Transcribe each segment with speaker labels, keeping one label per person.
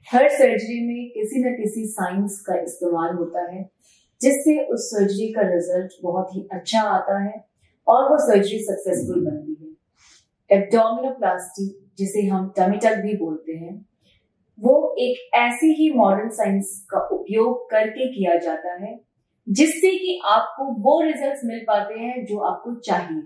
Speaker 1: हर surgery में किसी न किसी साइंस का इस्तेमाल होता है जिससे उस सर्जरी का रिजल्ट बहुत ही अच्छा आता है और वो सर्जरी सक्सेसफुल बनती है। एब्डोमिनोप्लास्टी, जिसे हम टमी टक भी बोलते हैं, वो एक ऐसी ही मॉडर्न साइंस का उपयोग करके किया जाता है जिससे कि आपको वो रिजल्ट्स मिल पाते हैं जो आपको चाहिए।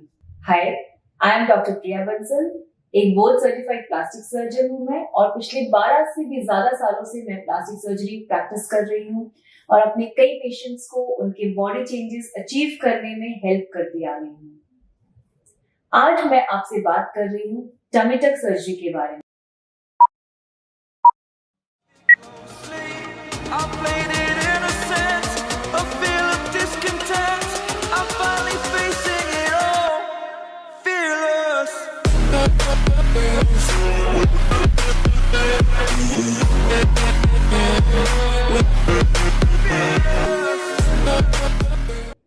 Speaker 1: हाय, आई एम डॉक्टर प्रिया बंसल, एक बोर्ड सर्टिफाइड प्लास्टिक सर्जन हूँ मैं, और पिछले 12 से भी ज्यादा सालों से मैं प्लास्टिक सर्जरी प्रैक्टिस कर रही हूँ और अपने कई पेशेंट्स को उनके बॉडी चेंजेस अचीव करने में हेल्प करती आ रही हूँ। आज मैं आपसे बात कर रही हूँ टमी टक सर्जरी के बारे में।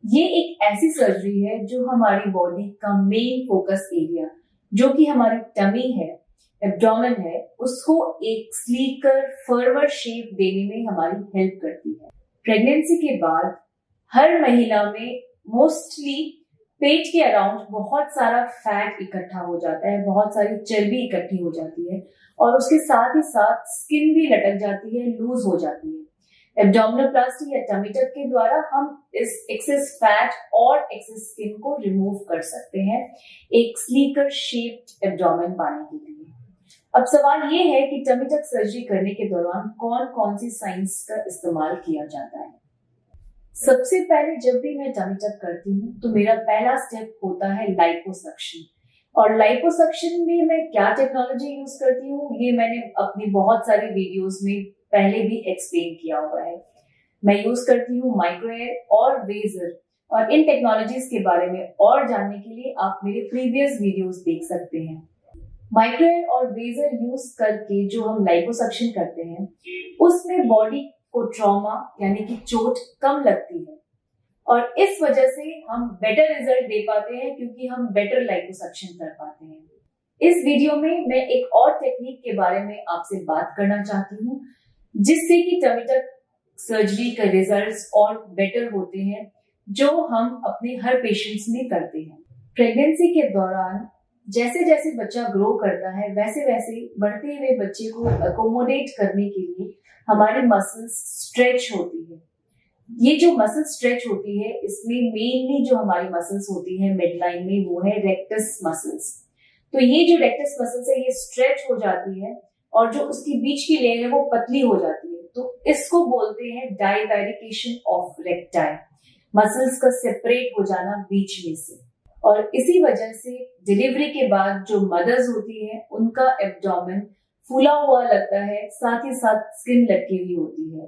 Speaker 1: ये एक ऐसी सर्जरी है जो हमारी बॉडी का मेन फोकस एरिया, जो कि हमारी टमी है, एब्डोमेन है, उसको एक स्लीकर फर्वर शेप देने में हमारी हेल्प करती है। प्रेगनेंसी के बाद हर महिला में मोस्टली पेट के अराउंड बहुत सारा फैट इकट्ठा हो जाता है, बहुत सारी चर्बी इकट्ठी हो जाती है और उसके साथ ही साथ स्किन भी लटक जाती है, लूज हो जाती है। एब्डोमिनोप्लास्टी या टमी टक के द्वारा हम इस एक्सेस फैट और एक्सेस स्किन को रिमूव कर सकते हैं एक स्लीकर शेप्ड एब्डोमेन पाने के लिए। अब सवाल ये है कि टमी टक सर्जरी करने के दौरान कौन कौन सी साइंस का इस्तेमाल किया जाता है। सबसे पहले जब भी मैं टमी टक करती हूँ तो मेरा पहला स्टेप होता है लाइपोसक्शन। और लाइपोसक्शन में मैं क्या टेक्नोलॉजी यूज करती हूँ ये मैंने अपनी बहुत सारी वीडियोस में पहले भी एक्सप्लेन किया हुआ है। मैं यूज करती हूँ माइक्रोएयर और वेजर, और इन टेक्नोलॉजीज के बारे में और जानने के लिए आप मेरे प्रीवियस वीडियोस देख सकते हैं। माइक्रोएयर और वेजर यूज करके जो हम लाइपोसक्शन करते हैं उसमें बॉडी को ट्रॉमा यानी कि चोट कम लगती है और इस वजह से हम बेटर रिजल्ट दे पाते हैं क्योंकि हम बेटर लाइपोसक्शन कर पाते हैं। इस वीडियो में मैं एक और टेक्निक के बारे में आपसे बात करना चाहती हूँ जिससे कि टमी टक सर्जरी के रिजल्ट्स और बेटर होते हैं, जो हम अपने हर पेशेंट्स में करते हैं। प्रेगनेंसी के दौरान जैसे जैसे बच्चा ग्रो करता है वैसे वैसे बढ़ते हुए बच्चे को अकोमोडेट करने के लिए हमारी मसल्स स्ट्रेच होती है। ये जो मसल स्ट्रेच होती है इसमें मेनली जो हमारी मसल्स होती है मिड लाइन में वो है रेक्टस मसल्स। तो ये जो रेक्टस मसल्स है ये स्ट्रेच हो जाती है और जो उसकी बीच की लेयर है वो पतली हो जाती है, तो इसको बोलते हैं डाइवेरिकेशन ऑफ रेक्टाई, मसल्स का सेपरेट हो जाना बीच में से। और इसी वजह से डिलीवरी के बाद जो मदर्स होती है उनका एब्डोमेन फूला हुआ लगता है, साथ ही साथ स्किन लटकी हुई होती है।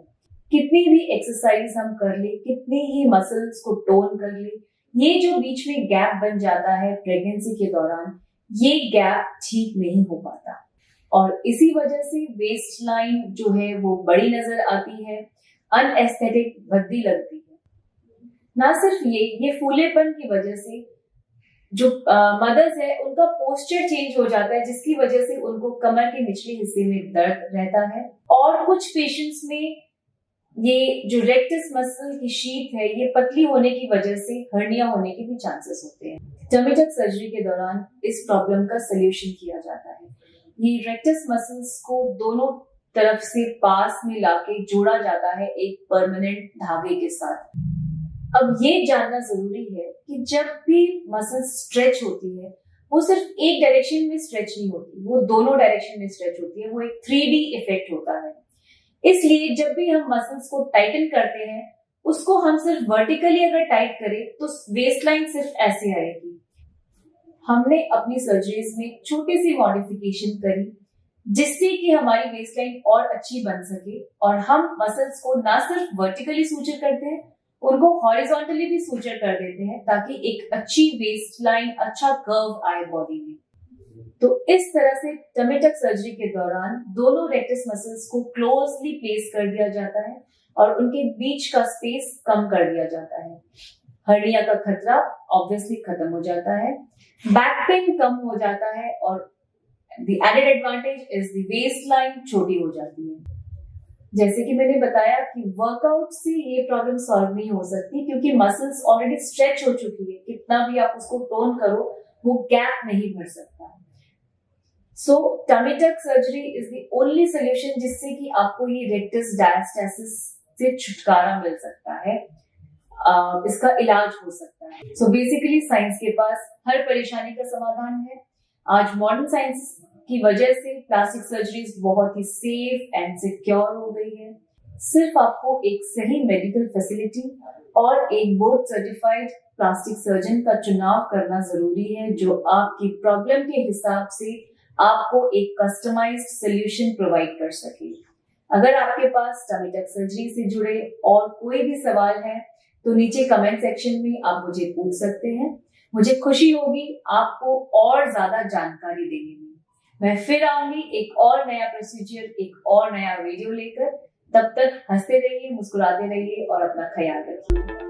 Speaker 1: कितनी भी एक्सरसाइज हम कर ले, कितनी ही मसल्स को टोन कर ले, ये जो बीच में गैप बन जाता है प्रेगनेंसी के दौरान, ये गैप ठीक नहीं हो पाता और इसी वजह से वेस्ट लाइन जो है वो बड़ी नजर आती है, अनएस्थेटिक भद्दी लगती है। ना सिर्फ ये फूलेपन की वजह से जो मदर्स है उनका पोस्चर चेंज हो जाता है जिसकी वजह से उनको कमर के निचले हिस्से में दर्द रहता है और कुछ पेशेंट्स में ये जो रेक्टस मसल की शीट है ये पतली होने की वजह से हर्निया होने के भी चांसेस होते हैं। टमी टक सर्जरी के दौरान इस प्रॉब्लम का सलूशन किया जाता है। ये रेक्टस मसल्स को दोनों तरफ से पास में लाके जोड़ा जाता है एक परमानेंट धागे के साथ। अब ये जानना जरूरी है कि जब भी मसल स्ट्रेच होती है वो सिर्फ एक डायरेक्शन में स्ट्रेच नहीं होती, वो दोनों डायरेक्शन में स्ट्रेच होती है, वो एक 3D इफेक्ट होता है। इसलिए जब भी हम मसल्स को टाइटन करते हैं उसको हम सिर्फ वर्टिकली अगर टाइट करें तो वेस्ट लाइन सिर्फ ऐसे आएगी। हमने अपनी सर्जरीज में छोटी सी मॉडिफिकेशन करी जिससे कि हमारी वेस्ट लाइन और अच्छी बन सके और हम मसल्स को ना सिर्फ वर्टिकली सूचर करते हैं, उनको हॉरिजॉन्टली भी सूचर कर देते हैं ताकि एक अच्छी वेस्ट लाइन, अच्छा कर्व आए बॉडी में। तो इस तरह से टमी टक सर्जरी के दौरान दोनों रेक्टस मसल्स को क्लोजली प्लेस कर दिया जाता है और उनके बीच का स्पेस कम कर दिया जाता है। हर्निया का खतरा ऑब्वियसली खत्म हो जाता है, बैक पेन कम हो जाता है और the added advantage is the waistline छोटी हो जाती है। जैसे कि मैंने बताया कि वर्कआउट से ये प्रॉब्लम सॉल्व नहीं हो सकती, क्योंकि मसल्स ऑलरेडी स्ट्रेच हो चुकी है, कितना भी आप उसको टोन करो वो गैप नहीं भर सकता। So tummy tuck surgery is the only solution जिससे कि आपको ये रेक्टस डायस्टेसिस से छुटकारा मिल सकता है, इसका इलाज हो सकता है। सो बेसिकली साइंस के पास हर परेशानी का समाधान है। आज मॉडर्न साइंस की वजह से प्लास्टिक सर्जरीज बहुत ही सेफ एंड सिक्योर हो गई है। सिर्फ आपको एक सही मेडिकल फैसिलिटी और एक बोर्ड सर्टिफाइड प्लास्टिक सर्जन का चुनाव करना जरूरी है, जो आपकी प्रॉब्लम के हिसाब से आपको एक कस्टमाइज्ड सॉल्यूशन प्रोवाइड कर सके। अगर आपके पास टमी टक सर्जरी से जुड़े और कोई भी सवाल है तो नीचे कमेंट सेक्शन में आप मुझे पूछ सकते हैं। मुझे खुशी होगी आपको और ज्यादा जानकारी देने में। मैं फिर आऊंगी एक और नया प्रोसीजर, एक और नया वीडियो लेकर। तब तक हंसते रहिए, मुस्कुराते रहिए और अपना ख्याल रखिए।